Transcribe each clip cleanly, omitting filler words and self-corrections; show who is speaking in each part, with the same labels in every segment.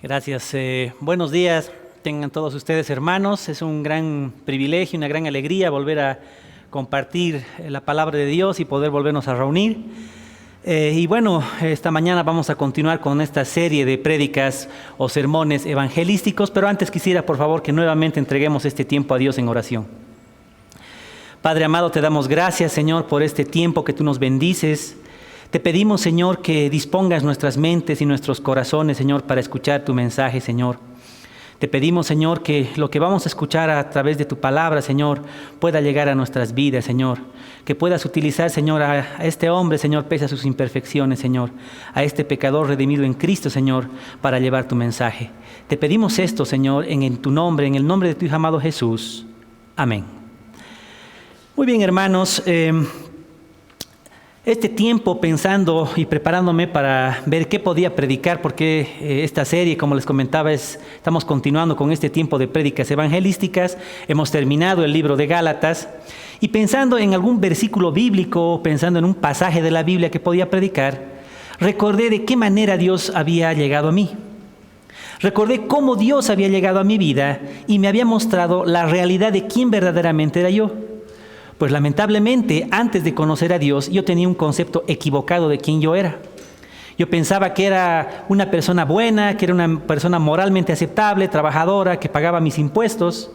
Speaker 1: Gracias. Buenos días, tengan todos ustedes, hermanos. Es un gran privilegio, una gran alegría volver a compartir la palabra de Dios y poder volvernos a reunir. Y bueno, esta mañana vamos a continuar con esta serie de prédicas o sermones evangelísticos, pero antes quisiera, por favor, que nuevamente entreguemos este tiempo a Dios en oración. Padre amado, te damos gracias, Señor, por este tiempo que tú nos bendices. Te pedimos, Señor, que dispongas nuestras mentes y nuestros corazones, Señor, para escuchar tu mensaje, Señor. Te pedimos, Señor, que lo que vamos a escuchar a través de tu palabra, Señor, pueda llegar a nuestras vidas, Señor. Que puedas utilizar, Señor, a este hombre, Señor, pese a sus imperfecciones, Señor. A este pecador redimido en Cristo, Señor, para llevar tu mensaje. Te pedimos esto, Señor, en tu nombre, en el nombre de tu Hijo amado Jesús. Amén. Muy bien, hermanos. Este tiempo pensando y preparándome para ver qué podía predicar, porque esta serie, como les comentaba, estamos continuando con este tiempo de prédicas evangelísticas. Hemos terminado el libro de Gálatas y pensando en algún versículo bíblico, pensando en un pasaje de la Biblia que podía predicar, recordé de qué manera Dios había llegado a mí. Recordé cómo Dios había llegado a mi vida y me había mostrado la realidad de quién verdaderamente era yo. Pues lamentablemente, antes de conocer a Dios, yo tenía un concepto equivocado de quién yo era. Yo pensaba que era una persona buena, que era una persona moralmente aceptable, trabajadora, que pagaba mis impuestos.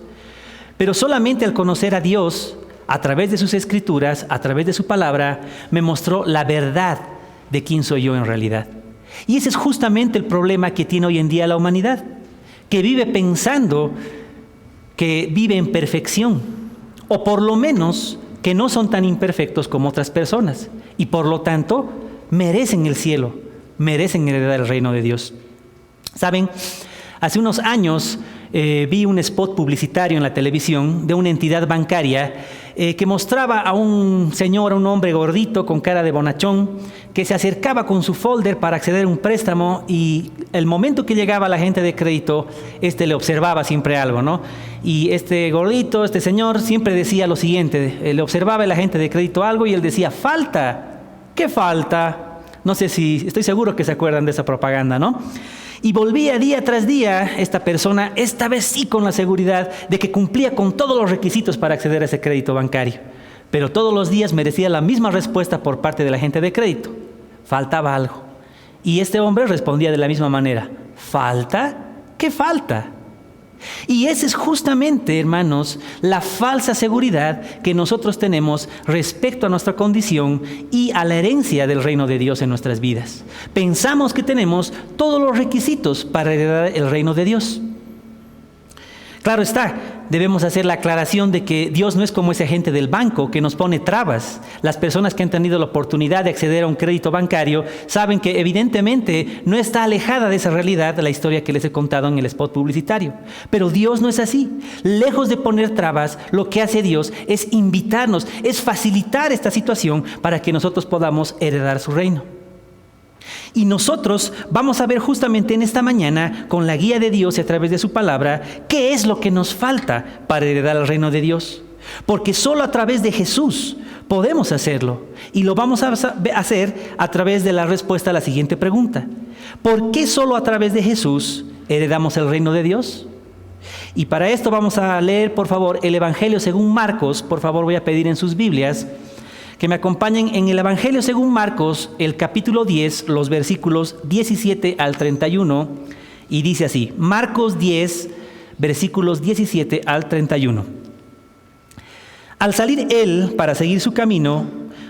Speaker 1: Pero solamente al conocer a Dios, a través de sus escrituras, a través de su palabra, me mostró la verdad de quién soy yo en realidad. Y ese es justamente el problema que tiene hoy en día la humanidad, que vive pensando que vive en perfección. O por lo menos que no son tan imperfectos como otras personas y por lo tanto merecen el cielo, merecen heredar el reino de Dios. ¿Saben? Hace unos años vi un spot publicitario en la televisión de una entidad bancaria que mostraba a un señor, a un hombre gordito con cara de bonachón, que se acercaba con su folder para acceder a un préstamo y el momento que llegaba la gente de crédito, le observaba siempre algo, ¿no? Y este gordito, este señor, siempre decía lo siguiente, le observaba el agente de crédito algo y él decía, falta, ¿qué falta? No sé si, estoy seguro que se acuerdan de esa propaganda, ¿no? Y volvía día tras día esta persona, esta vez sí con la seguridad de que cumplía con todos los requisitos para acceder a ese crédito bancario. Pero todos los días merecía la misma respuesta por parte del agente de crédito. Faltaba algo. Y este hombre respondía de la misma manera. ¿Falta? ¿Qué falta? Y esa es justamente, hermanos, la falsa seguridad que nosotros tenemos respecto a nuestra condición y a la herencia del reino de Dios en nuestras vidas. Pensamos que tenemos todos los requisitos para heredar el reino de Dios. Claro está, debemos hacer la aclaración de que Dios no es como ese agente del banco que nos pone trabas. Las personas que han tenido la oportunidad de acceder a un crédito bancario saben que evidentemente no está alejada de esa realidad la historia que les he contado en el spot publicitario. Pero Dios no es así. Lejos de poner trabas, lo que hace Dios es invitarnos, es facilitar esta situación para que nosotros podamos heredar su reino. Y nosotros vamos a ver justamente en esta mañana, con la guía de Dios y a través de su palabra, qué es lo que nos falta para heredar el reino de Dios. Porque solo a través de Jesús podemos hacerlo. Y lo vamos a hacer a través de la respuesta a la siguiente pregunta. ¿Por qué solo a través de Jesús heredamos el reino de Dios? Y para esto vamos a leer, por favor, el Evangelio según Marcos. Por favor, voy a pedir en sus Biblias que me acompañen en el Evangelio según Marcos, el capítulo 10, los versículos 17 al 31, y dice así, Marcos 10, versículos 17 al 31. Al salir él para seguir su camino,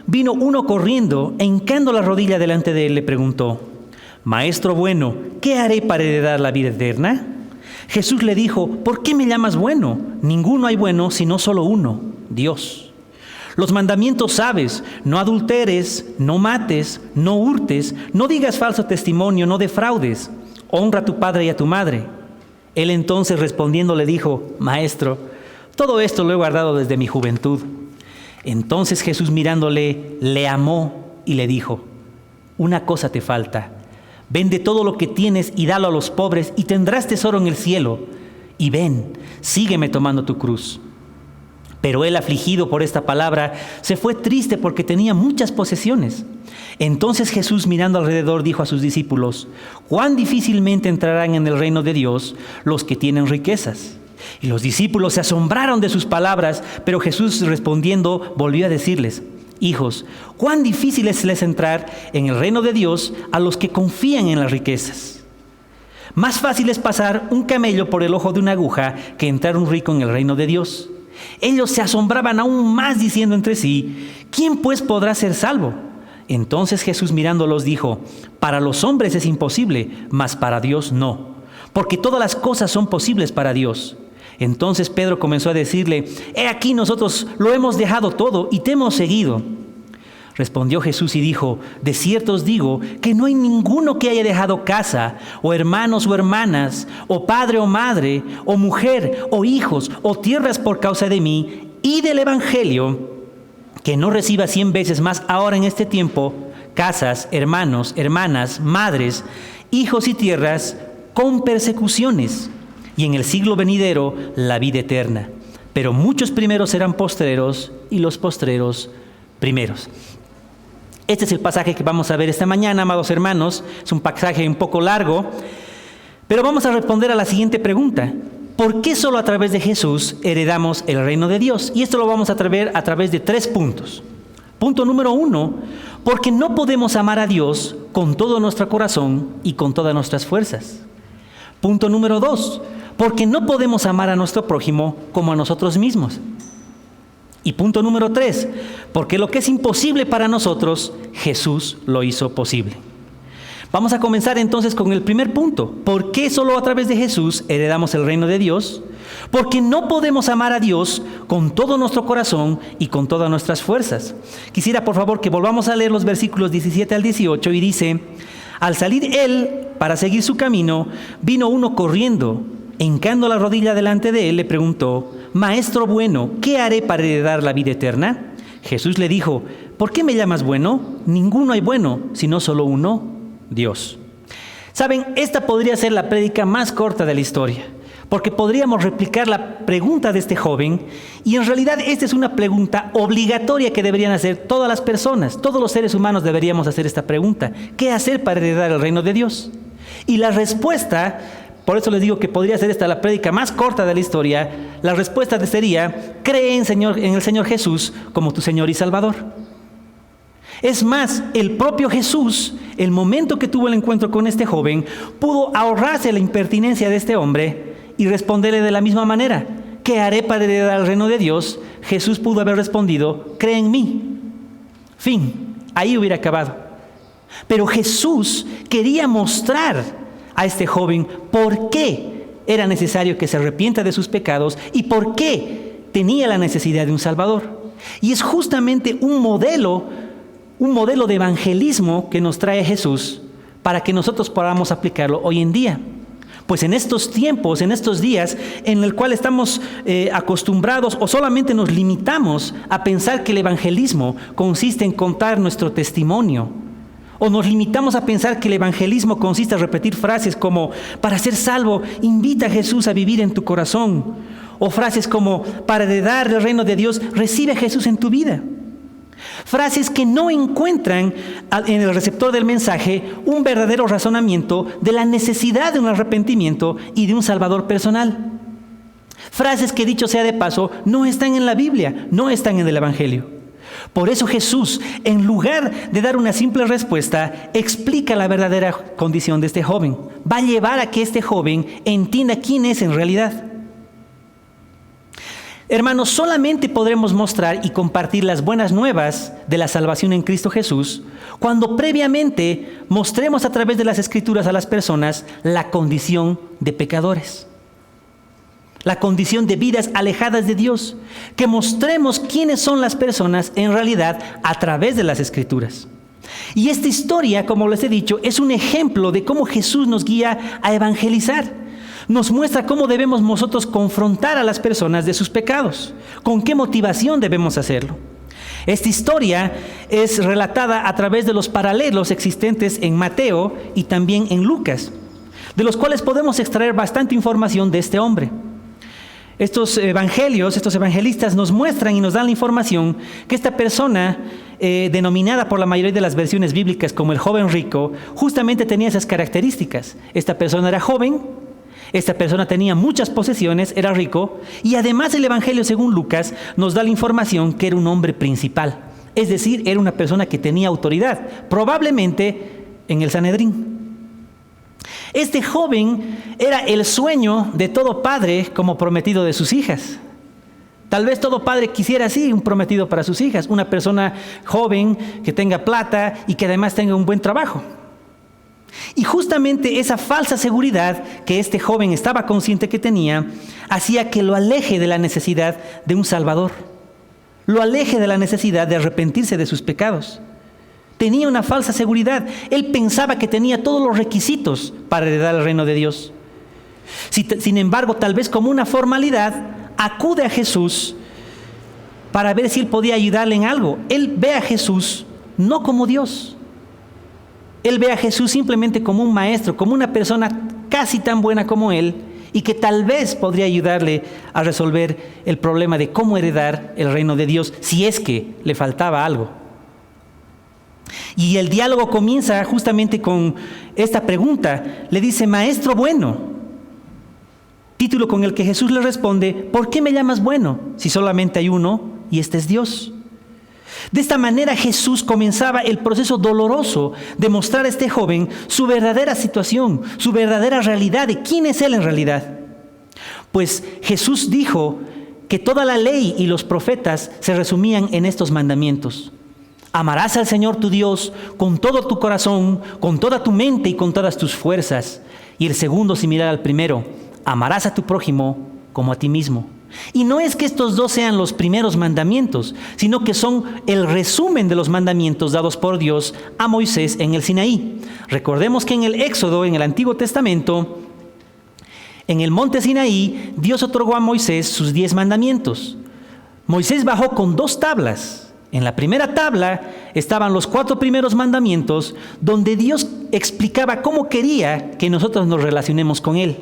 Speaker 1: vino uno corriendo e hincando la rodilla delante de él le preguntó, Maestro bueno, ¿qué haré para heredar la vida eterna? Jesús le dijo, ¿por qué me llamas bueno? Ninguno hay bueno sino solo uno, Dios. Los mandamientos sabes, no adulteres, no mates, no hurtes, no digas falso testimonio, no defraudes, honra a tu padre y a tu madre. Él entonces respondiendo le dijo, Maestro, todo esto lo he guardado desde mi juventud. Entonces Jesús mirándole, le amó y le dijo, una cosa te falta, vende todo lo que tienes y dalo a los pobres y tendrás tesoro en el cielo. Y ven, sígueme tomando tu cruz. Pero él, afligido por esta palabra, se fue triste porque tenía muchas posesiones. Entonces Jesús, mirando alrededor, dijo a sus discípulos: «Cuán difícilmente entrarán en el reino de Dios los que tienen riquezas». Y los discípulos se asombraron de sus palabras, pero Jesús, respondiendo, volvió a decirles: «Hijos, cuán difícil es entrar en el reino de Dios a los que confían en las riquezas. Más fácil es pasar un camello por el ojo de una aguja que entrar un rico en el reino de Dios». Ellos se asombraban aún más, diciendo entre sí: «¿Quién pues podrá ser salvo?». Entonces Jesús, mirándolos, dijo: «Para los hombres es imposible, mas para Dios no, porque todas las cosas son posibles para Dios». Entonces Pedro comenzó a decirle: «He aquí, nosotros lo hemos dejado todo y te hemos seguido». Respondió Jesús y dijo: «De cierto os digo que no hay ninguno que haya dejado casa, o hermanos o hermanas, o padre o madre, o mujer, o hijos, o tierras por causa de mí y del Evangelio, que no reciba 100 veces más ahora en este tiempo casas, hermanos, hermanas, madres, hijos y tierras, con persecuciones, y en el siglo venidero la vida eterna. Pero muchos primeros serán postreros, y los postreros primeros». Este es el pasaje que vamos a ver esta mañana, amados hermanos. Es un pasaje un poco largo, pero vamos a responder a la siguiente pregunta: ¿por qué solo a través de Jesús heredamos el reino de Dios? Y esto lo vamos a ver a través de 3 puntos. Punto número 1, porque no podemos amar a Dios con todo nuestro corazón y con todas nuestras fuerzas. Punto número 2, porque no podemos amar a nuestro prójimo como a nosotros mismos. Y punto número 3, porque lo que es imposible para nosotros, Jesús lo hizo posible. Vamos a comenzar entonces con el primer punto. ¿Por qué solo a través de Jesús heredamos el reino de Dios? Porque no podemos amar a Dios con todo nuestro corazón y con todas nuestras fuerzas. Quisiera, por favor, que volvamos a leer los versículos 17 al 18 y dice: «Al salir él para seguir su camino, vino uno corriendo. Hincando la rodilla delante de él, le preguntó: Maestro bueno, ¿qué haré para heredar la vida eterna? Jesús le dijo: ¿por qué me llamas bueno? Ninguno hay bueno, sino solo uno, Dios». Saben, esta podría ser la prédica más corta de la historia, porque podríamos replicar la pregunta de este joven, y en realidad esta es una pregunta obligatoria que deberían hacer todas las personas. Todos los seres humanos deberíamos hacer esta pregunta: ¿qué hacer para heredar el reino de Dios? Y la respuesta, por eso les digo que podría ser esta la prédica más corta de la historia, la respuesta sería: cree en el Señor Jesús como tu Señor y Salvador. Es más, el propio Jesús, el momento que tuvo el encuentro con este joven, pudo ahorrarse la impertinencia de este hombre y responderle de la misma manera: ¿qué haré para heredar el reino de Dios? Jesús pudo haber respondido: cree en mí. Fin, ahí hubiera acabado. Pero Jesús quería mostrar a este joven por qué era necesario que se arrepienta de sus pecados y por qué tenía la necesidad de un Salvador. Y es justamente un modelo de evangelismo que nos trae Jesús para que nosotros podamos aplicarlo hoy en día. Pues en estos tiempos, en estos días en el cual estamos acostumbrados o solamente nos limitamos a pensar que el evangelismo consiste en contar nuestro testimonio, o nos limitamos a pensar que el evangelismo consiste en repetir frases como: para ser salvo, invita a Jesús a vivir en tu corazón, o frases como: para heredar el reino de Dios, recibe a Jesús en tu vida. Frases que no encuentran en el receptor del mensaje un verdadero razonamiento de la necesidad de un arrepentimiento y de un Salvador personal. Frases que, dicho sea de paso, no están en la Biblia, no están en el Evangelio. Por eso Jesús, en lugar de dar una simple respuesta, explica la verdadera condición de este joven. Va a llevar a que este joven entienda quién es en realidad. Hermanos, solamente podremos mostrar y compartir las buenas nuevas de la salvación en Cristo Jesús cuando previamente mostremos a través de las Escrituras a las personas la condición de pecadores, la condición de vidas alejadas de Dios, que mostremos quiénes son las personas en realidad a través de las Escrituras. Y esta historia, como les he dicho, es un ejemplo de cómo Jesús nos guía a evangelizar. Nos muestra cómo debemos nosotros confrontar a las personas de sus pecados, con qué motivación debemos hacerlo. Esta historia es relatada a través de los paralelos existentes en Mateo y también en Lucas, de los cuales podemos extraer bastante información de este hombre. Estos evangelistas nos muestran y nos dan la información que esta persona, denominada por la mayoría de las versiones bíblicas como el joven rico, justamente tenía esas características. Esta persona era joven, esta persona tenía muchas posesiones, era rico, y además el evangelio según Lucas nos da la información que era un hombre principal. Es decir, era una persona que tenía autoridad, probablemente en el Sanedrín. Este joven era el sueño de todo padre como prometido de sus hijas. Tal vez todo padre quisiera así un prometido para sus hijas, una persona joven que tenga plata y que además tenga un buen trabajo. Y justamente esa falsa seguridad que este joven estaba consciente que tenía, hacía que lo aleje de la necesidad de un Salvador, lo aleje de la necesidad de arrepentirse de sus pecados. Tenía una falsa seguridad. Él pensaba que tenía todos los requisitos para heredar el reino de Dios. Sin embargo, tal vez como una formalidad, acude a Jesús para ver si él podía ayudarle en algo. Él ve a Jesús no como Dios. Él ve a Jesús simplemente como un maestro, como una persona casi tan buena como él y que tal vez podría ayudarle a resolver el problema de cómo heredar el reino de Dios si es que le faltaba algo. Y el diálogo comienza justamente con esta pregunta. Le dice, maestro bueno. Título con el que Jesús le responde, ¿por qué me llamas bueno si solamente hay uno y este es Dios? De esta manera Jesús comenzaba el proceso doloroso de mostrar a este joven su verdadera situación, su verdadera realidad, de quién es él en realidad. Pues Jesús dijo que toda la ley y los profetas se resumían en estos mandamientos. Amarás al Señor tu Dios con todo tu corazón, con toda tu mente y con todas tus fuerzas. Y el segundo, similar al primero, amarás a tu prójimo como a ti mismo. Y no es que estos dos sean los primeros mandamientos, sino que son el resumen de los mandamientos dados por Dios a Moisés en el Sinaí. Recordemos que en el Éxodo, en el Antiguo Testamento, en el monte Sinaí, Dios otorgó a Moisés sus 10 mandamientos. Moisés bajó con 2 tablas. En la primera tabla estaban los 4 primeros mandamientos, donde Dios explicaba cómo quería que nosotros nos relacionemos con Él.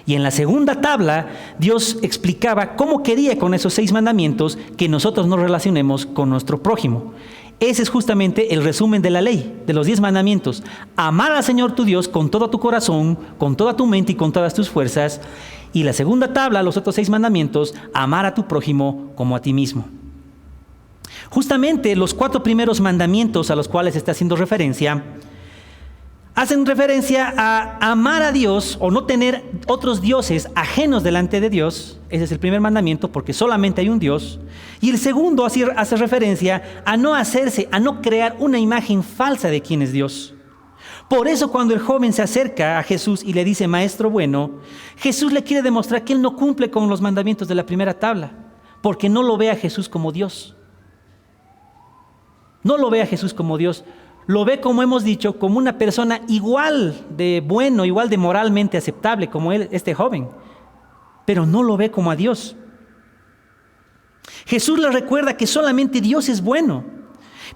Speaker 1: Y en la segunda tabla, Dios explicaba cómo quería con esos 6 mandamientos que nosotros nos relacionemos con nuestro prójimo. Ese es justamente el resumen de la ley, de los 10 mandamientos. Amar al Señor tu Dios con todo tu corazón, con toda tu mente y con todas tus fuerzas. Y la segunda tabla, los otros 6 mandamientos, amar a tu prójimo como a ti mismo. Justamente los 4 primeros mandamientos a los cuales está haciendo referencia, hacen referencia a amar a Dios o no tener otros dioses ajenos delante de Dios. Ese es el primer mandamiento, porque solamente hay un Dios. Y el segundo hace referencia a no crear una imagen falsa de quién es Dios. Por eso cuando el joven se acerca a Jesús y le dice, maestro bueno, Jesús le quiere demostrar que él no cumple con los mandamientos de la primera tabla, porque no lo ve a Jesús como Dios. No lo ve a Jesús como Dios, lo ve, como hemos dicho, como una persona igual de bueno, igual de moralmente aceptable como él, este joven, pero no lo ve como a Dios. Jesús le recuerda que solamente Dios es bueno,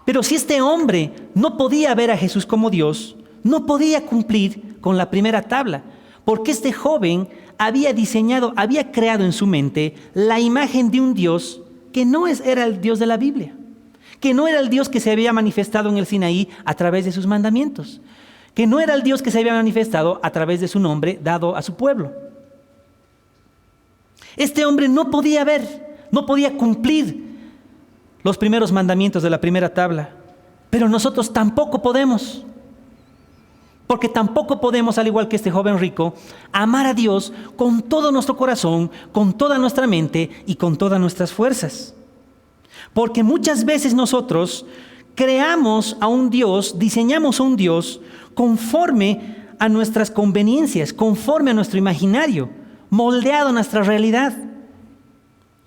Speaker 1: pero si este hombre no podía ver a Jesús como Dios, no podía cumplir con la primera tabla, porque este joven había creado en su mente la imagen de un Dios que no era el Dios de la Biblia, que no era el Dios que se había manifestado en el Sinaí a través de sus mandamientos, que no era el Dios que se había manifestado a través de su nombre dado a su pueblo. Este hombre no podía ver, no podía cumplir los primeros mandamientos de la primera tabla, pero nosotros tampoco podemos, porque tampoco podemos, al igual que este joven rico, amar a Dios con todo nuestro corazón, con toda nuestra mente y con todas nuestras fuerzas. Porque muchas veces nosotros creamos a un Dios, diseñamos a un Dios conforme a nuestras conveniencias, conforme a nuestro imaginario, moldeado a nuestra realidad.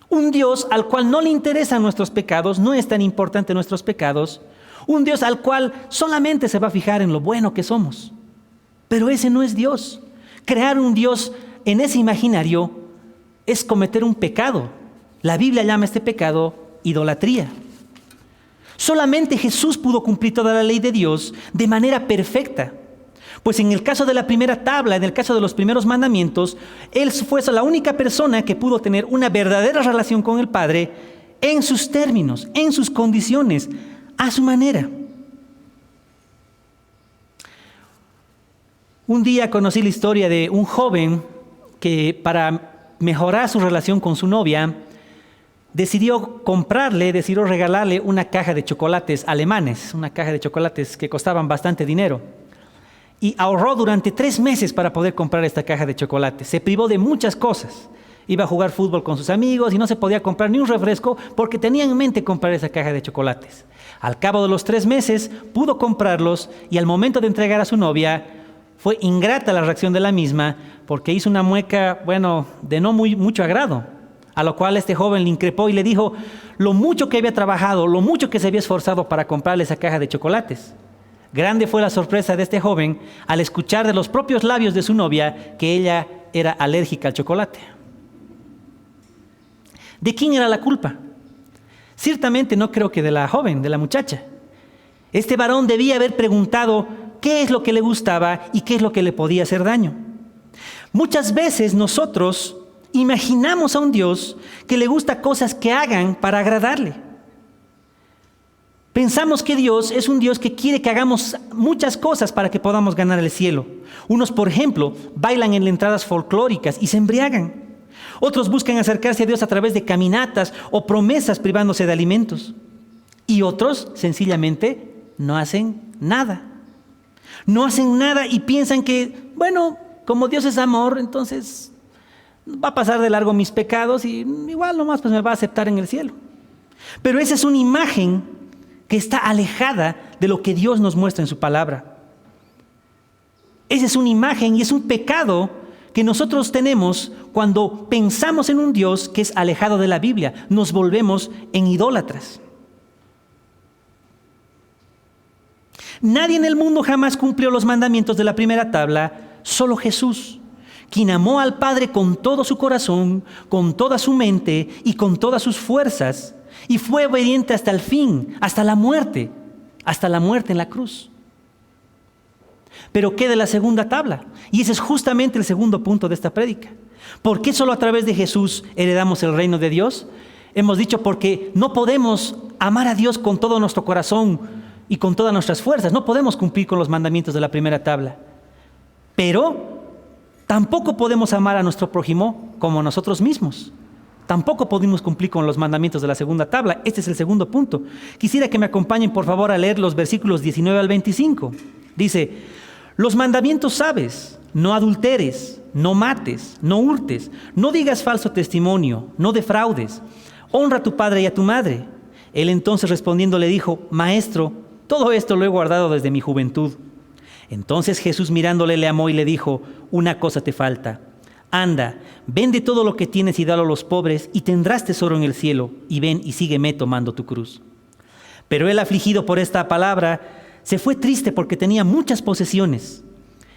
Speaker 1: Un Dios al cual no le interesan nuestros pecados, no es tan importante nuestros pecados. Un Dios al cual solamente se va a fijar en lo bueno que somos. Pero ese no es Dios. Crear un Dios en ese imaginario es cometer un pecado. La Biblia llama a este pecado idolatría. Solamente Jesús pudo cumplir toda la ley de Dios de manera perfecta. Pues en el caso de la primera tabla, en el caso de los primeros mandamientos, él fue la única persona que pudo tener una verdadera relación con el Padre en sus términos, en sus condiciones, a su manera. Un día conocí la historia de un joven que para mejorar su relación con su novia, decidió regalarle una caja de chocolates alemanes, una caja de chocolates que costaban bastante dinero. Y ahorró durante 3 meses para poder comprar esta caja de chocolates. Se privó de muchas cosas. Iba a jugar fútbol con sus amigos y no se podía comprar ni un refresco porque tenía en mente comprar esa caja de chocolates. Al cabo de los 3 meses pudo comprarlos y al momento de entregar a su novia fue ingrata la reacción de la misma porque hizo una mueca, de no mucho agrado. A lo cual este joven le increpó y le dijo lo mucho que había trabajado, lo mucho que se había esforzado para comprarle esa caja de chocolates. Grande fue la sorpresa de este joven al escuchar de los propios labios de su novia que ella era alérgica al chocolate. ¿De quién era la culpa? Ciertamente no creo que de la joven, de la muchacha. Este varón debía haber preguntado qué es lo que le gustaba y qué es lo que le podía hacer daño. Muchas veces nosotros imaginamos a un Dios que le gusta cosas que hagan para agradarle. Pensamos que Dios es un Dios que quiere que hagamos muchas cosas para que podamos ganar el cielo. Unos, por ejemplo, bailan en entradas folclóricas y se embriagan. Otros buscan acercarse a Dios a través de caminatas o promesas privándose de alimentos. Y otros, sencillamente, no hacen nada. No hacen nada y piensan que, como Dios es amor, entonces va a pasar de largo mis pecados y igual nomás pues me va a aceptar en el cielo. Pero esa es una imagen que está alejada de lo que Dios nos muestra en su palabra. Esa es una imagen y es un pecado que nosotros tenemos cuando pensamos en un Dios que es alejado de la Biblia. Nos volvemos en idólatras. Nadie en el mundo jamás cumplió los mandamientos de la primera tabla, solo Jesús, quien amó al Padre con todo su corazón, con toda su mente y con todas sus fuerzas, y fue obediente hasta el fin, hasta la muerte en la cruz. Pero ¿qué de la segunda tabla? Y ese es justamente el segundo punto de esta prédica. ¿Por qué solo a través de Jesús heredamos el reino de Dios? Hemos dicho porque no podemos amar a Dios con todo nuestro corazón y con todas nuestras fuerzas. No podemos cumplir con los mandamientos de la primera tabla. Pero tampoco podemos amar a nuestro prójimo como nosotros mismos. Tampoco podemos cumplir con los mandamientos de la segunda tabla. Este es el segundo punto. Quisiera que me acompañen, por favor, a leer los versículos 19 al 25. Dice: los mandamientos sabes: no adulteres, no mates, no hurtes, no digas falso testimonio, no defraudes, honra a tu padre y a tu madre. Él entonces respondiendo le dijo: Maestro, todo esto lo he guardado desde mi juventud. Entonces Jesús mirándole le amó y le dijo: una cosa te falta. Anda, vende todo lo que tienes y dalo a los pobres y tendrás tesoro en el cielo, y ven y sígueme tomando tu cruz. Pero él, afligido por esta palabra, se fue triste porque tenía muchas posesiones.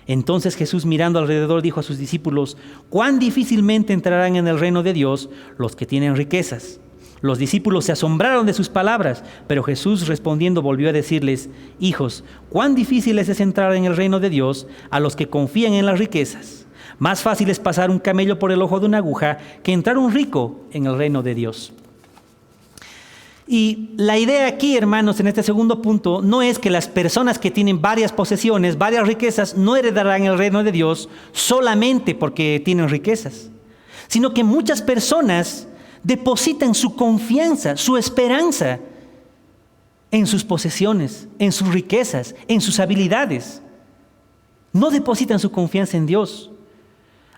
Speaker 1: Entonces Jesús mirando alrededor dijo a sus discípulos: cuán difícilmente entrarán en el reino de Dios los que tienen riquezas. Los discípulos se asombraron de sus palabras, pero Jesús respondiendo volvió a decirles: hijos, cuán difícil es entrar en el reino de Dios a los que confían en las riquezas. Más fácil es pasar un camello por el ojo de una aguja que entrar un rico en el reino de Dios. Y la idea aquí, hermanos, en este segundo punto, no es que las personas que tienen varias posesiones, varias riquezas, no heredarán el reino de Dios solamente porque tienen riquezas, sino que muchas personas depositan su confianza, su esperanza en sus posesiones, en sus riquezas, en sus habilidades. No depositan su confianza en Dios.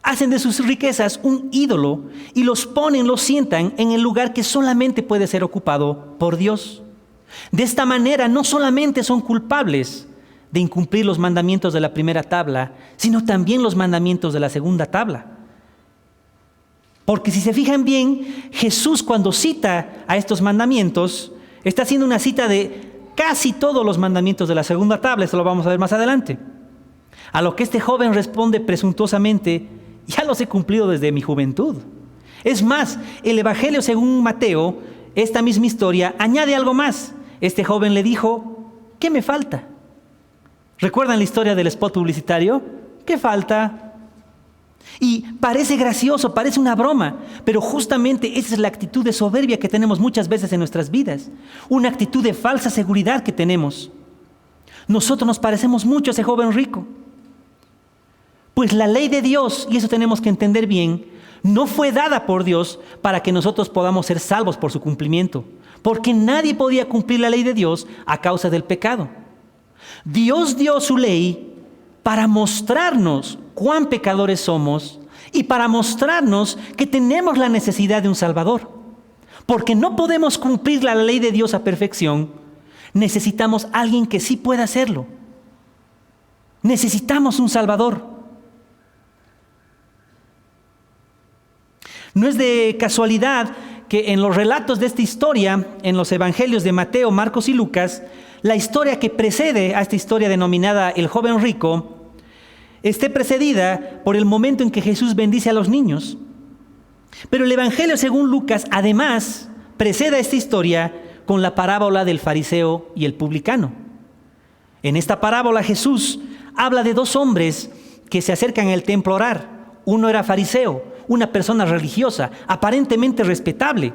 Speaker 1: Hacen de sus riquezas un ídolo y los sientan en el lugar que solamente puede ser ocupado por Dios. De esta manera no solamente son culpables de incumplir los mandamientos de la primera tabla, sino también los mandamientos de la segunda tabla. Porque si se fijan bien, Jesús cuando cita a estos mandamientos, está haciendo una cita de casi todos los mandamientos de la segunda tabla. Esto lo vamos a ver más adelante. A lo que este joven responde presuntuosamente: ya los he cumplido desde mi juventud. Es más, el Evangelio según Mateo, esta misma historia, añade algo más. Este joven le dijo: ¿qué me falta? ¿Recuerdan la historia del spot publicitario? ¿Qué falta? Y parece gracioso, parece una broma, pero justamente esa es la actitud de soberbia que tenemos muchas veces en nuestras vidas. Una actitud de falsa seguridad que tenemos. Nosotros nos parecemos mucho a ese joven rico. Pues la ley de Dios, y eso tenemos que entender bien, no fue dada por Dios para que nosotros podamos ser salvos por su cumplimiento, porque nadie podía cumplir la ley de Dios a causa del pecado. Dios dio su ley para mostrarnos cuán pecadores somos y para mostrarnos que tenemos la necesidad de un Salvador. Porque no podemos cumplir la ley de Dios a perfección, necesitamos a alguien que sí pueda hacerlo. Necesitamos un Salvador. No es de casualidad que en los relatos de esta historia, en los evangelios de Mateo, Marcos y Lucas, la historia que precede a esta historia denominada el joven rico, esté precedida por el momento en que Jesús bendice a los niños. Pero el evangelio según Lucas, además, precede a esta historia con la parábola del fariseo y el publicano. En esta parábola Jesús habla de dos hombres que se acercan al templo a orar. Uno era fariseo, una persona religiosa, aparentemente respetable,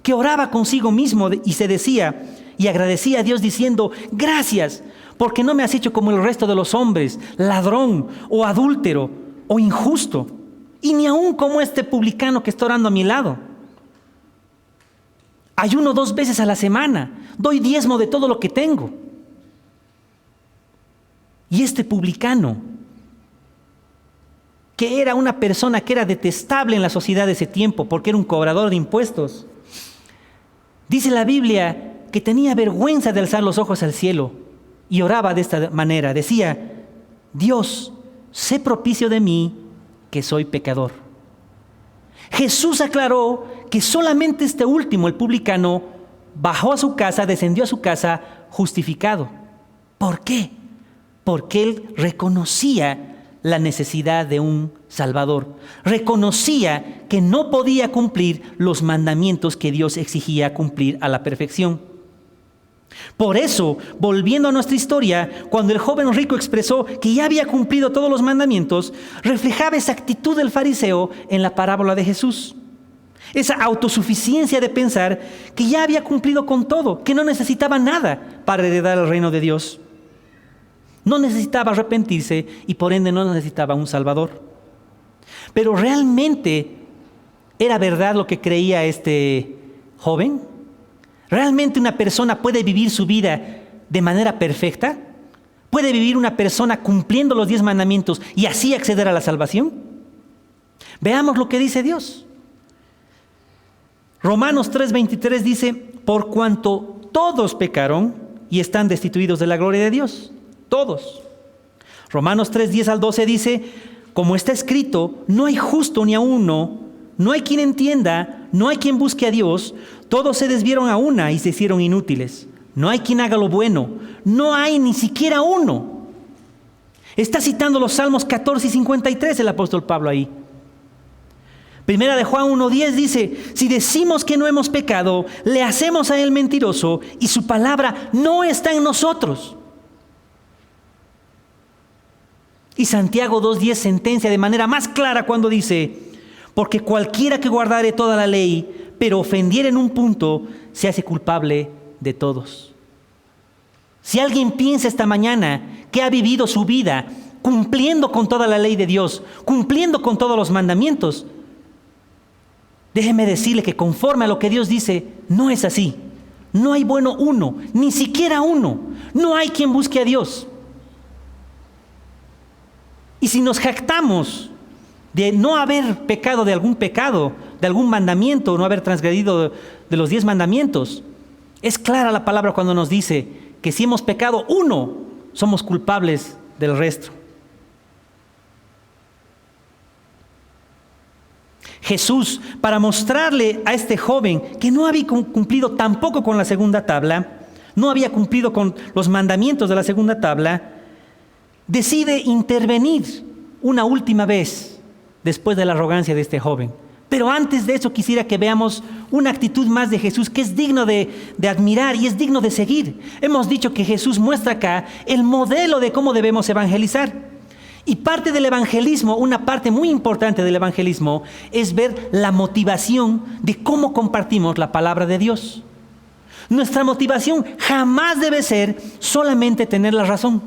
Speaker 1: que oraba consigo mismo y se decía y agradecía a Dios diciendo: gracias, porque no me has hecho como el resto de los hombres, ladrón o adúltero o injusto, y ni aún como este publicano que está orando a mi lado. Ayuno 2 veces a la semana, doy diezmo de todo lo que tengo. Y este publicano, que era una persona que era detestable en la sociedad de ese tiempo porque era un cobrador de impuestos, dice la Biblia que tenía vergüenza de alzar los ojos al cielo y oraba de esta manera. Decía: Dios, sé propicio de mí, que soy pecador. Jesús aclaró que solamente este último, el publicano, bajó a su casa, descendió a su casa justificado. ¿Por qué? Porque él reconocía la necesidad de un Salvador. Reconocía que no podía cumplir los mandamientos que Dios exigía cumplir a la perfección. Por eso, volviendo a nuestra historia, cuando el joven rico expresó que ya había cumplido todos los mandamientos, reflejaba esa actitud del fariseo en la parábola de Jesús. Esa autosuficiencia de pensar que ya había cumplido con todo, que no necesitaba nada para heredar el reino de Dios. No necesitaba arrepentirse y por ende no necesitaba un Salvador. Pero ¿realmente era verdad lo que creía este joven? ¿Realmente una persona puede vivir su vida de manera perfecta? ¿Puede vivir una persona cumpliendo los 10 mandamientos y así acceder a la salvación? Veamos lo que dice Dios. Romanos 3:23 dice: por cuanto todos pecaron y están destituidos de la gloria de Dios. Todos. Romanos 3:10 al 12 dice: como está escrito, no hay justo ni a uno, no hay quien entienda, no hay quien busque a Dios, todos se desviaron a una y se hicieron inútiles. No hay quien haga lo bueno, no hay ni siquiera uno. Está citando los Salmos 14 y 53 el apóstol Pablo ahí. Primera de Juan 1:10 dice: si decimos que no hemos pecado, le hacemos a él mentiroso y su palabra no está en nosotros. Y Santiago 2:10 sentencia de manera más clara cuando dice: porque cualquiera que guardare toda la ley, pero ofendiere en un punto, se hace culpable de todos. Si alguien piensa esta mañana que ha vivido su vida cumpliendo con toda la ley de Dios, cumpliendo con todos los mandamientos, déjeme decirle que conforme a lo que Dios dice, no es así. No hay bueno uno, ni siquiera uno. No hay quien busque a Dios. Y si nos jactamos de no haber pecado de algún pecado, de algún mandamiento, no haber transgredido de los 10 mandamientos, es clara la palabra cuando nos dice que si hemos pecado uno, somos culpables del resto. Jesús, para mostrarle a este joven que no había cumplido tampoco con la segunda tabla, no había cumplido con los mandamientos de la segunda tabla, decide intervenir una última vez después de la arrogancia de este joven, Pero antes de eso quisiera que veamos una actitud más de Jesús que es digno de admirar y es digno de seguir. Hemos dicho que Jesús muestra acá el modelo de cómo debemos evangelizar. Y parte del evangelismo, una parte muy importante del evangelismo, es ver la motivación de cómo compartimos la palabra de Dios. Nuestra motivación jamás debe ser solamente tener la razón.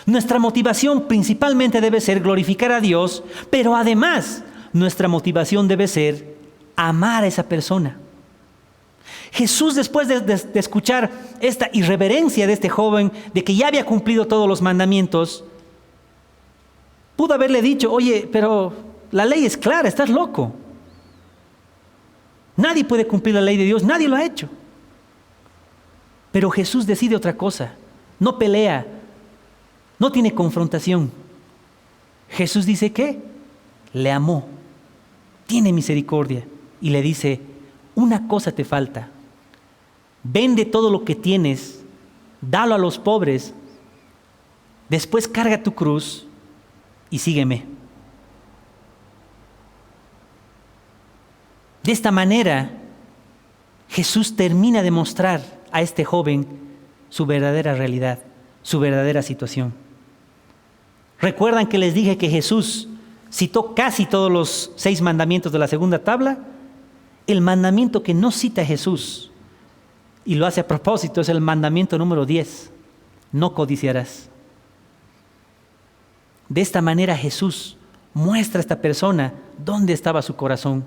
Speaker 1: Nuestra motivación principalmente debe ser glorificar a Dios, pero además nuestra motivación debe ser amar a esa persona. Jesús, después de escuchar esta irreverencia de este joven, de que ya había cumplido todos los mandamientos, pudo haberle dicho: oye, pero la ley es clara, estás loco. Nadie puede cumplir la ley de Dios, nadie lo ha hecho. Pero Jesús decide otra cosa, no pelea, no tiene confrontación. Jesús dice que le amó, tiene misericordia y le dice: una cosa te falta, vende todo lo que tienes, dalo a los pobres, después carga tu cruz y sígueme. De esta manera, Jesús termina de mostrar a este joven su verdadera realidad, su verdadera situación. ¿Recuerdan que les dije que Jesús citó casi todos los 6 mandamientos de la segunda tabla? El mandamiento que no cita Jesús, y lo hace a propósito, es el mandamiento número 10. No codiciarás. De esta manera Jesús muestra a esta persona dónde estaba su corazón.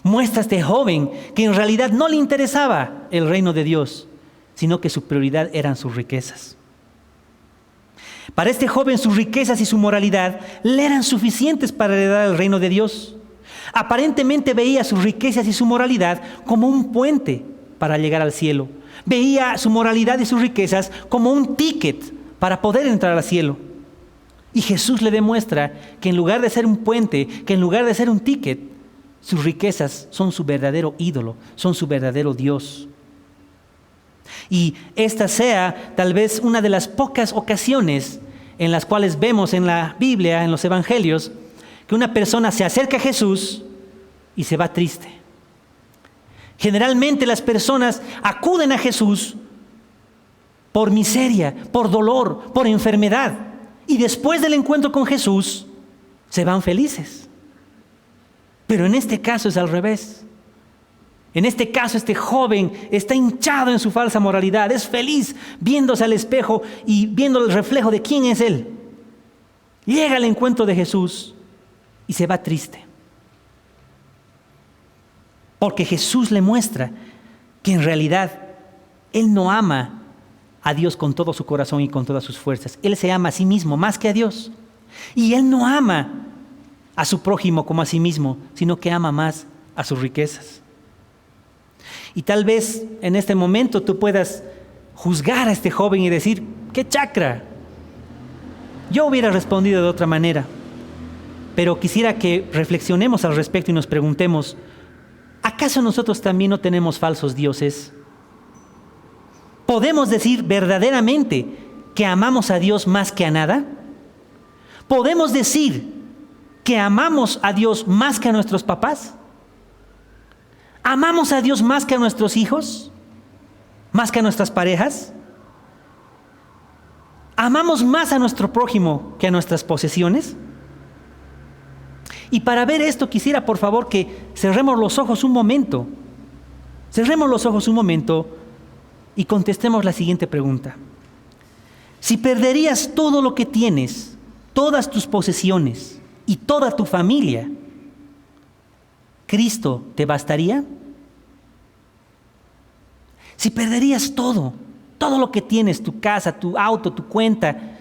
Speaker 1: Muestra a este joven que en realidad no le interesaba el reino de Dios, sino que su prioridad eran sus riquezas. Para este joven sus riquezas y su moralidad le eran suficientes para heredar el reino de Dios. Aparentemente veía sus riquezas y su moralidad como un puente para llegar al cielo. Veía su moralidad y sus riquezas como un ticket para poder entrar al cielo. Y Jesús le demuestra que en lugar de ser un puente, que en lugar de ser un ticket, sus riquezas son su verdadero ídolo, son su verdadero Dios. Y esta sea tal vez una de las pocas ocasiones en las cuales vemos en la Biblia, en los evangelios, que una persona se acerca a Jesús y se va triste. Generalmente las personas acuden a Jesús por miseria, por dolor, por enfermedad. Y después del encuentro con Jesús, se van felices. Pero en este caso es al revés. En este caso, este joven está hinchado en su falsa moralidad, es feliz viéndose al espejo y viendo el reflejo de quién es él. Llega al encuentro de Jesús y se va triste. Porque Jesús le muestra que en realidad él no ama a Dios con todo su corazón y con todas sus fuerzas. Él se ama a sí mismo más que a Dios. Y él no ama a su prójimo como a sí mismo, sino que ama más a sus riquezas. Y tal vez en este momento tú puedas juzgar a este joven y decir: ¡qué chacra! Yo hubiera respondido de otra manera. Pero quisiera que reflexionemos al respecto y nos preguntemos: ¿acaso nosotros también no tenemos falsos dioses? ¿Podemos decir verdaderamente que amamos a Dios más que a nada? ¿Podemos decir que amamos a Dios más que a nuestros papás? ¿Amamos a Dios más que a nuestros hijos? ¿Más que a nuestras parejas? ¿Amamos más a nuestro prójimo que a nuestras posesiones? Y para ver esto quisiera por favor que cerremos los ojos un momento. Cerremos los ojos un momento y contestemos la siguiente pregunta. Si perderías todo lo que tienes, todas tus posesiones y toda tu familia, ¿Cristo te bastaría? Si perderías todo lo que tienes, tu casa, tu auto, tu cuenta,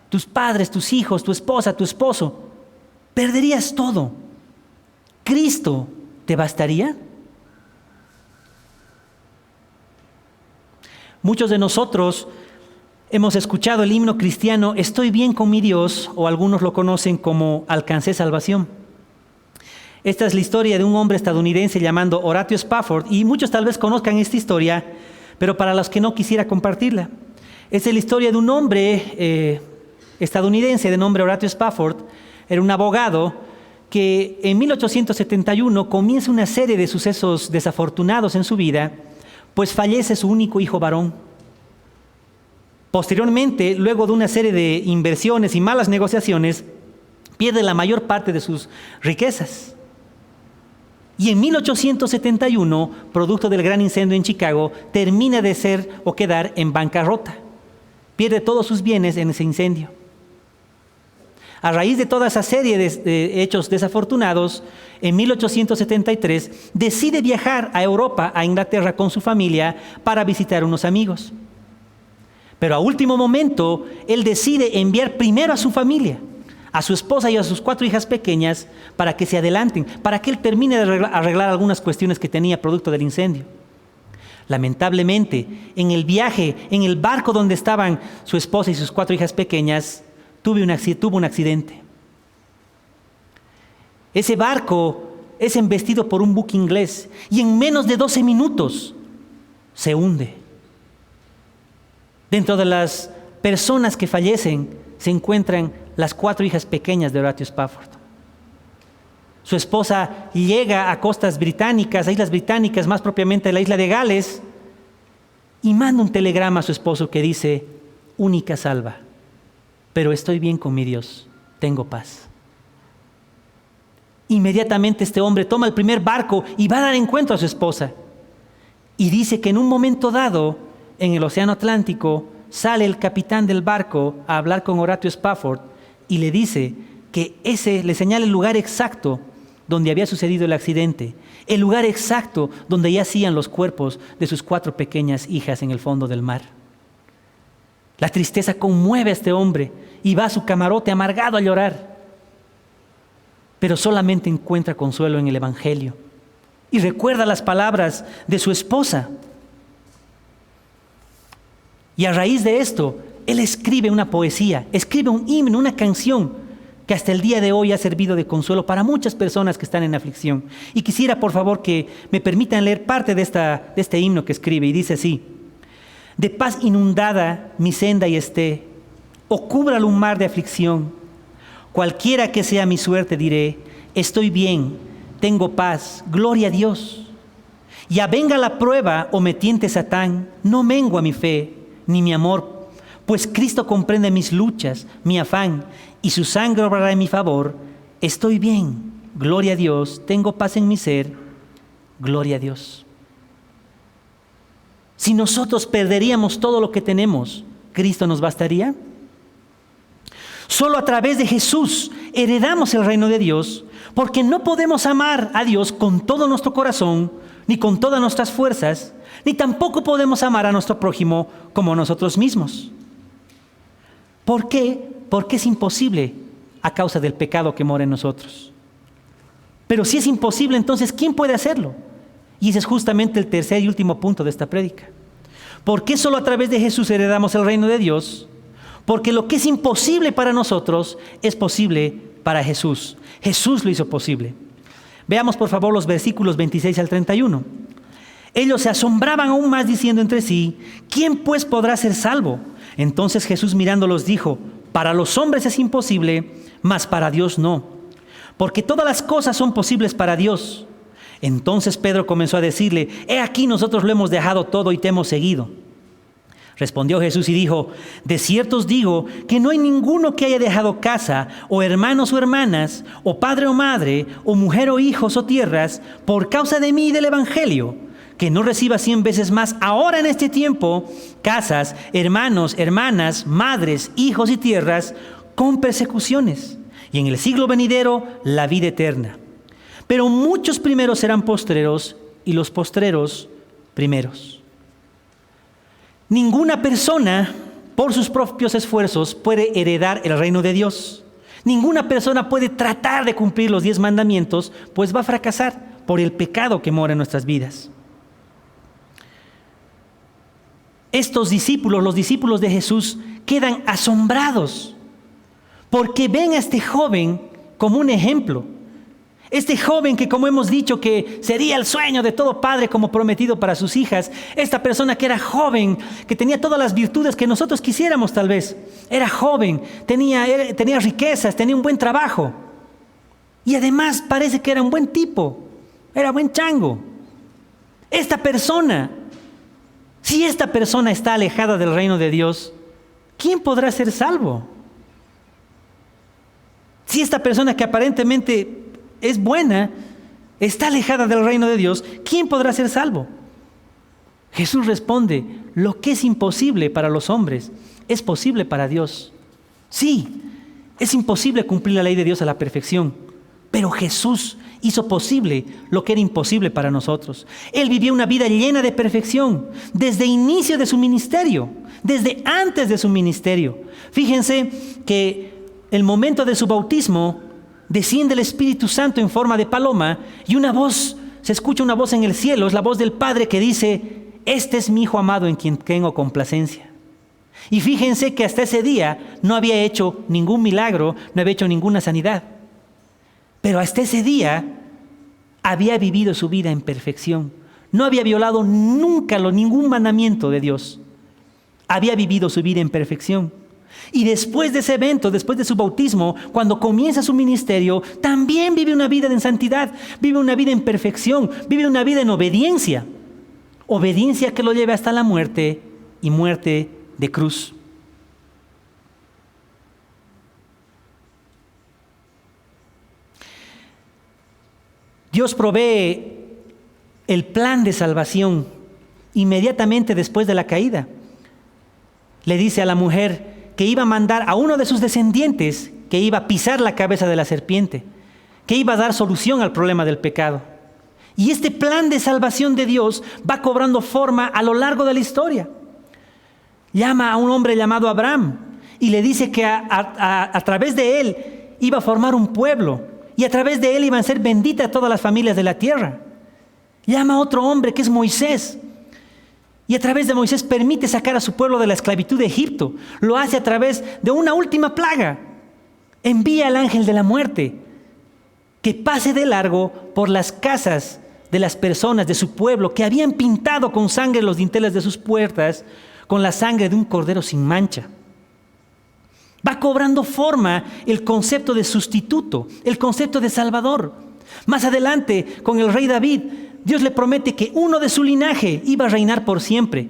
Speaker 1: tus padres, tus hijos, tu esposa, tu esposo, perderías todo, ¿Cristo te bastaría? Muchos de nosotros hemos escuchado el himno cristiano "Estoy bien con mi Dios", o algunos lo conocen como "Alcancé salvación". Esta es la historia de un hombre estadounidense llamado Horatio Spafford, y muchos tal vez conozcan esta historia, pero para los que no quisiera compartirla. Esta es la historia de un hombre estadounidense de nombre Horatio Spafford. Era un abogado que en 1871 comienza una serie de sucesos desafortunados en su vida, pues fallece su único hijo varón. Posteriormente, luego de una serie de inversiones y malas negociaciones, pierde la mayor parte de sus riquezas. Y en 1871, producto del gran incendio en Chicago, termina de ser o quedar en bancarrota. Pierde todos sus bienes en ese incendio. A raíz de toda esa serie de hechos desafortunados, en 1873 decide viajar a Europa, a Inglaterra, con su familia para visitar unos amigos. Pero a último momento, él decide enviar primero a su familia, a su esposa y a sus 4 hijas pequeñas, para que se adelanten, para que él termine de arreglar algunas cuestiones que tenía producto del incendio. Lamentablemente, en el viaje, en el barco donde estaban su esposa y sus 4 hijas pequeñas, tuvo un accidente. Ese barco es embestido por un buque inglés y en menos de 12 minutos se hunde. Dentro de las personas que fallecen se encuentran las 4 hijas pequeñas de Horatio Spafford. Su esposa llega a costas británicas, a islas británicas, más propiamente a la isla de Gales, y manda un telegrama a su esposo que dice: única salva, pero estoy bien con mi Dios, tengo paz. Inmediatamente este hombre toma el primer barco y va a dar encuentro a su esposa. Y dice que en un momento dado, en el Océano Atlántico, sale el capitán del barco a hablar con Horatio Spafford y le dice que le señala el lugar exacto donde había sucedido el accidente, el lugar exacto donde yacían los cuerpos de sus 4 pequeñas hijas en el fondo del mar. La tristeza conmueve a este hombre y va a su camarote amargado a llorar, pero solamente encuentra consuelo en el Evangelio y recuerda las palabras de su esposa. Y a raíz de esto, él escribe una poesía, escribe un himno, una canción que hasta el día de hoy ha servido de consuelo para muchas personas que están en aflicción. Y quisiera, por favor, que me permitan leer parte de este himno que escribe, y dice así: de paz inundada mi senda y esté, o cúbralo un mar de aflicción. Cualquiera que sea mi suerte diré, estoy bien, tengo paz, gloria a Dios. Ya venga la prueba o me tiente Satán, no mengua mi fe ni mi amor, pues Cristo comprende mis luchas, mi afán, y su sangre obrará en mi favor. Estoy bien, gloria a Dios, tengo paz en mi ser, gloria a Dios. Si nosotros perderíamos todo lo que tenemos, ¿Cristo nos bastaría? Solo a través de Jesús heredamos el reino de Dios, porque no podemos amar a Dios con todo nuestro corazón, ni con todas nuestras fuerzas, ni tampoco podemos amar a nuestro prójimo como a nosotros mismos. ¿Por qué? Porque es imposible a causa del pecado que mora en nosotros. Pero si es imposible, entonces, ¿quién puede hacerlo? Y ese es justamente el tercer y último punto de esta prédica. ¿Por qué solo a través de Jesús heredamos el reino de Dios? Porque lo que es imposible para nosotros es posible para Jesús. Jesús lo hizo posible. Veamos por favor los versículos 26 al 31. Ellos se asombraban aún más diciendo entre sí: ¿quién pues podrá ser salvo? Entonces Jesús mirándolos dijo: para los hombres es imposible, mas para Dios no, porque todas las cosas son posibles para Dios. Entonces Pedro comenzó a decirle: he aquí, nosotros lo hemos dejado todo y te hemos seguido. Respondió Jesús y dijo: de cierto os digo que no hay ninguno que haya dejado casa, o hermanos o hermanas, o padre o madre, o mujer o hijos o tierras, por causa de mí y del Evangelio, que no reciba 100 veces más ahora en este tiempo casas, hermanos, hermanas, madres, hijos y tierras, con persecuciones, y en el siglo venidero la vida eterna. Pero muchos primeros serán postreros, y los postreros primeros. Ninguna persona, por sus propios esfuerzos, puede heredar el reino de Dios. Ninguna persona puede tratar de cumplir los 10 mandamientos, pues va a fracasar por el pecado que mora en nuestras vidas. Estos discípulos, los discípulos de Jesús, quedan asombrados porque ven a este joven como un ejemplo. Este joven que, como hemos dicho, que sería el sueño de todo padre como prometido para sus hijas. Esta persona que era joven, que tenía todas las virtudes que nosotros quisiéramos tal vez. Era joven, tenía riquezas, tenía un buen trabajo. Y además parece que era un buen tipo, era buen chango. Esta persona, si esta persona está alejada del reino de Dios, ¿quién podrá ser salvo? Si esta persona que aparentemente es buena, está alejada del reino de Dios, ¿quién podrá ser salvo? Jesús responde, lo que es imposible para los hombres, es posible para Dios. Sí, es imposible cumplir la ley de Dios a la perfección, pero Jesús hizo posible lo que era imposible para nosotros. Él vivió una vida llena de perfección desde el inicio de su ministerio, desde antes de su ministerio. Fíjense que el momento de su bautismo desciende el Espíritu Santo en forma de paloma y se escucha una voz en el cielo, es la voz del Padre que dice, este es mi Hijo amado en quien tengo complacencia. Y fíjense que hasta ese día no había hecho ningún milagro, no había hecho ninguna sanidad. Pero hasta ese día había vivido su vida en perfección. No había violado nunca ningún mandamiento de Dios. Había vivido su vida en perfección. Y después de ese evento, después de su bautismo, cuando comienza su ministerio, también vive una vida en santidad, vive una vida en perfección, vive una vida en obediencia. Obediencia que lo lleve hasta la muerte y muerte de cruz. Dios provee el plan de salvación inmediatamente después de la caída. Le dice a la mujer que iba a mandar a uno de sus descendientes que iba a pisar la cabeza de la serpiente, que iba a dar solución al problema del pecado. Y este plan de salvación de Dios va cobrando forma a lo largo de la historia. Llama a un hombre llamado Abraham y le dice que a través de él iba a formar un pueblo y a través de él iban a ser benditas todas las familias de la tierra. Llama a otro hombre que es Moisés y a través de Moisés permite sacar a su pueblo de la esclavitud de Egipto. Lo hace a través de una última plaga. Envía al ángel de la muerte que pase de largo por las casas de las personas de su pueblo que habían pintado con sangre los dinteles de sus puertas con la sangre de un cordero sin mancha. Va cobrando forma el concepto de sustituto, el concepto de salvador. Más adelante, con el rey David, Dios le promete que uno de su linaje iba a reinar por siempre.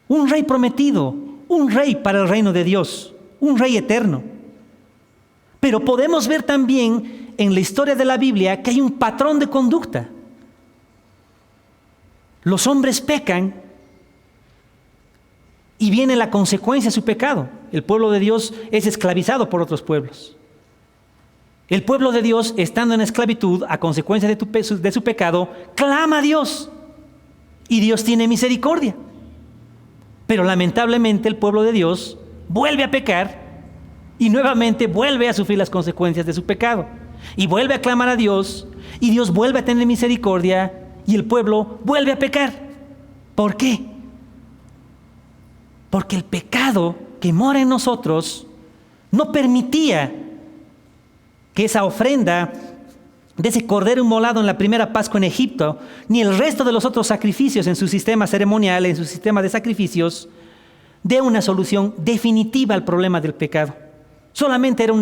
Speaker 1: Un rey prometido, un rey para el reino de Dios, un rey eterno. Pero podemos ver también en la historia de la Biblia que hay un patrón de conducta. Los hombres pecan y viene la consecuencia de su pecado. El pueblo de Dios es esclavizado por otros pueblos. El pueblo de Dios, estando en esclavitud a consecuencia de su pecado, clama a Dios. Y Dios tiene misericordia. Pero lamentablemente el pueblo de Dios vuelve a pecar y nuevamente vuelve a sufrir las consecuencias de su pecado. Y vuelve a clamar a Dios y Dios vuelve a tener misericordia y el pueblo vuelve a pecar. ¿Por qué? Porque el pecado que mora en nosotros no permitía que esa ofrenda de ese cordero inmolado en la primera Pascua en Egipto, ni el resto de los otros sacrificios en su sistema ceremonial, en su sistema de sacrificios, dé una solución definitiva al problema del pecado. Solamente era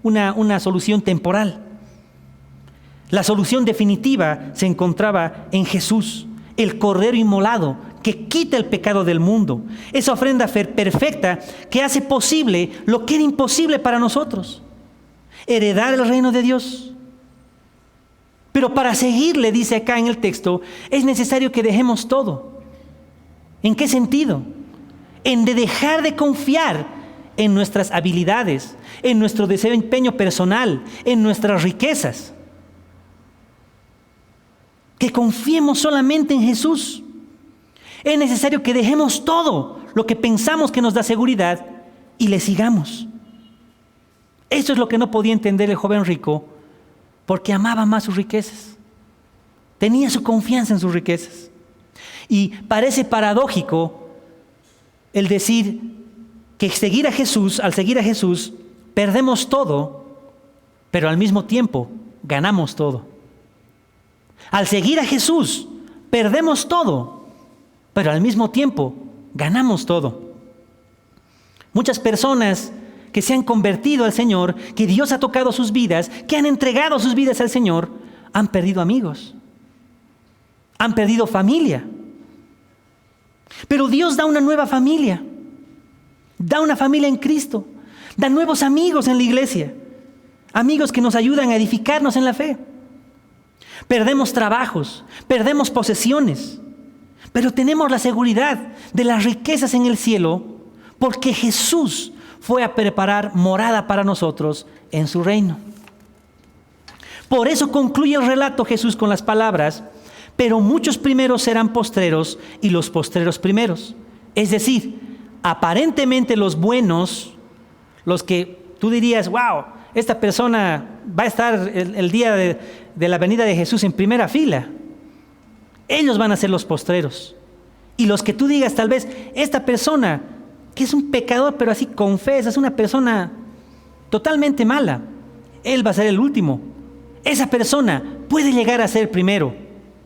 Speaker 1: una solución temporal. La solución definitiva se encontraba en Jesús, el cordero inmolado, que quita el pecado del mundo. Esa ofrenda perfecta que hace posible lo que era imposible para nosotros. Heredar el reino de Dios. Pero para seguirle, dice acá en el texto, es necesario que dejemos todo. ¿En qué sentido? En de dejar de confiar en nuestras habilidades, en nuestro desempeño personal, en nuestras riquezas. Que confiemos solamente en Jesús. Es necesario que dejemos todo lo que pensamos que nos da seguridad y le sigamos. Eso es lo que no podía entender el joven rico, porque amaba más sus riquezas. Tenía su confianza en sus riquezas. Y parece paradójico el decir que al seguir a Jesús, perdemos todo, pero al mismo tiempo ganamos todo. Al seguir a Jesús, perdemos todo, pero al mismo tiempo ganamos todo. Muchas personas que se han convertido al Señor, que Dios ha tocado sus vidas, que han entregado sus vidas al Señor, han perdido amigos, han perdido familia. Pero Dios da una nueva familia, da una familia en Cristo, da nuevos amigos en la iglesia, amigos que nos ayudan a edificarnos en la fe. Perdemos trabajos, perdemos posesiones, pero tenemos la seguridad de las riquezas en el cielo porque Jesús fue a preparar morada para nosotros en su reino. Por eso concluye el relato Jesús con las palabras: pero muchos primeros serán postreros y los postreros primeros. Es decir, aparentemente los buenos, los que tú dirías, wow, esta persona va a estar el día de la venida de Jesús en primera fila. Ellos van a ser los postreros. Y los que tú digas, tal vez, esta persona, que es un pecador, pero así confesa, es una persona totalmente mala, él va a ser el último. Esa persona puede llegar a ser primero.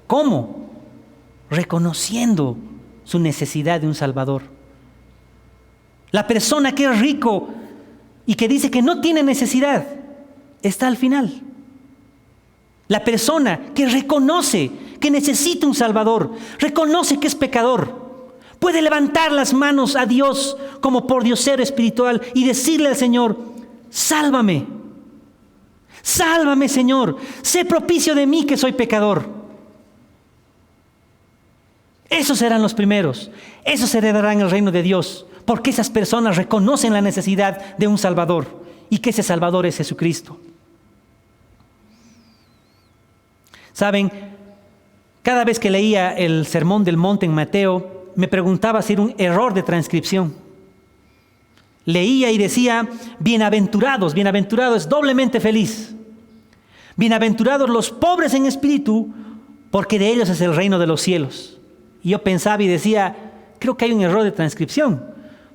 Speaker 1: ¿Cómo? Reconociendo su necesidad de un Salvador. La persona que es rico y que dice que no tiene necesidad, está al final. La persona que reconoce que necesita un Salvador, reconoce que es pecador, puede levantar las manos a Dios como pordiosero espiritual y decirle al Señor: sálvame, sálvame, Señor, sé propicio de mí que soy pecador. Esos serán los primeros, esos heredarán el reino de Dios, porque esas personas reconocen la necesidad de un Salvador y que ese Salvador es Jesucristo. Saben, cada vez que leía el Sermón del Monte en Mateo, me preguntaba si era un error de transcripción. Leía y decía: bienaventurados, bienaventurado es doblemente feliz. Bienaventurados los pobres en espíritu, porque de ellos es el reino de los cielos. Y yo pensaba y decía, creo que hay un error de transcripción,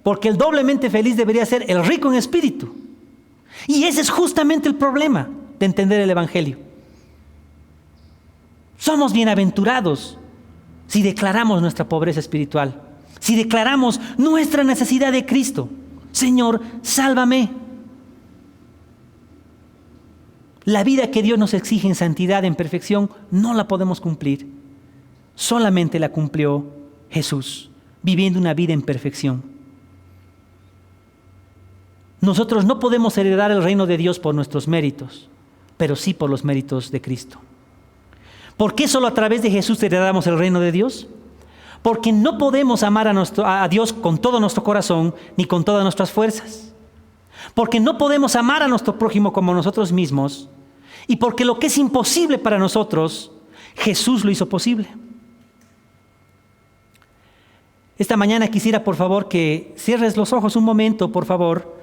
Speaker 1: porque el doblemente feliz debería ser el rico en espíritu. Y ese es justamente el problema de entender el Evangelio. Somos bienaventurados si declaramos nuestra pobreza espiritual, si declaramos nuestra necesidad de Cristo. Señor, sálvame. La vida que Dios nos exige en santidad, en perfección, no la podemos cumplir. Solamente la cumplió Jesús, viviendo una vida en perfección. Nosotros no podemos heredar el reino de Dios por nuestros méritos, pero sí por los méritos de Cristo. ¿Por qué solo a través de Jesús heredamos el reino de Dios? Porque no podemos amar a Dios con todo nuestro corazón ni con todas nuestras fuerzas. Porque no podemos amar a nuestro prójimo como nosotros mismos. Y porque lo que es imposible para nosotros, Jesús lo hizo posible. Esta mañana quisiera, por favor, que cierres los ojos un momento, por favor,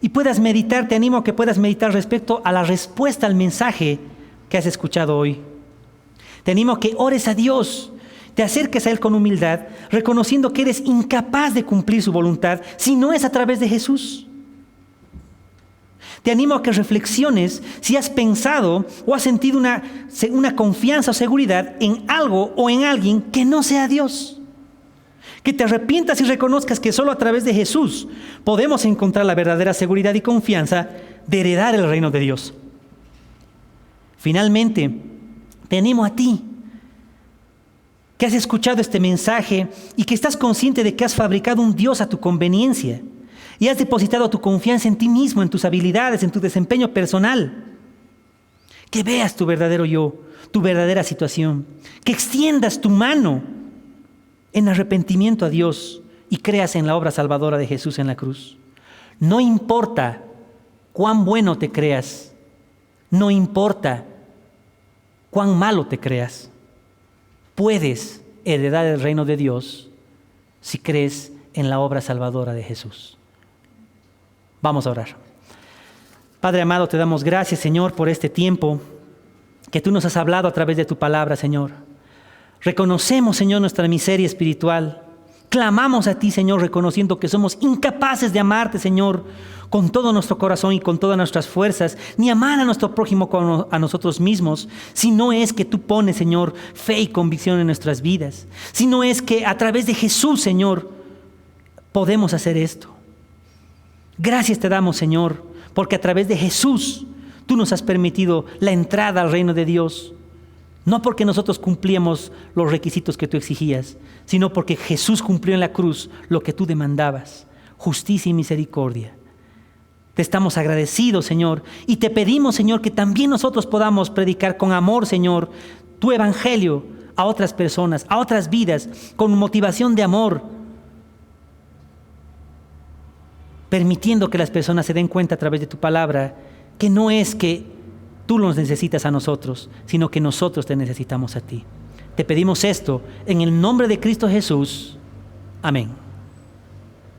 Speaker 1: y puedas meditar. Te animo a que puedas meditar respecto a la respuesta al mensaje que has escuchado hoy. Te animo a que ores a Dios, te acerques a Él con humildad, reconociendo que eres incapaz de cumplir su voluntad si no es a través de Jesús. Te animo a que reflexiones si has pensado o has sentido una confianza o seguridad en algo o en alguien que no sea Dios. Que te arrepientas y reconozcas que solo a través de Jesús podemos encontrar la verdadera seguridad y confianza de heredar el reino de Dios. Finalmente, te animo a ti, que has escuchado este mensaje y que estás consciente de que has fabricado un Dios a tu conveniencia y has depositado tu confianza en ti mismo, en tus habilidades, en tu desempeño personal. Que veas tu verdadero yo, tu verdadera situación, que extiendas tu mano en arrepentimiento a Dios y creas en la obra salvadora de Jesús en la cruz. No importa cuán bueno te creas, no importa cuán malo te creas, puedes heredar el reino de Dios si crees en la obra salvadora de Jesús. Vamos a orar. Padre amado, te damos gracias, Señor, por este tiempo que tú nos has hablado a través de tu palabra, Señor. Reconocemos, Señor, nuestra miseria espiritual. Clamamos a ti, Señor, reconociendo que somos incapaces de amarte, Señor, con todo nuestro corazón y con todas nuestras fuerzas, ni amar a nuestro prójimo como a nosotros mismos, si no es que tú pones, Señor, fe y convicción en nuestras vidas, si no es que a través de Jesús, Señor, podemos hacer esto. Gracias te damos, Señor, porque a través de Jesús tú nos has permitido la entrada al reino de Dios. No porque nosotros cumplíamos los requisitos que tú exigías, sino porque Jesús cumplió en la cruz lo que tú demandabas, justicia y misericordia. Te estamos agradecidos, Señor, y te pedimos, Señor, que también nosotros podamos predicar con amor, Señor, tu evangelio a otras personas, a otras vidas, con motivación de amor, permitiendo que las personas se den cuenta a través de tu palabra que no es que tú nos necesitas a nosotros, sino que nosotros te necesitamos a ti. Te pedimos esto en el nombre de Cristo Jesús. Amén.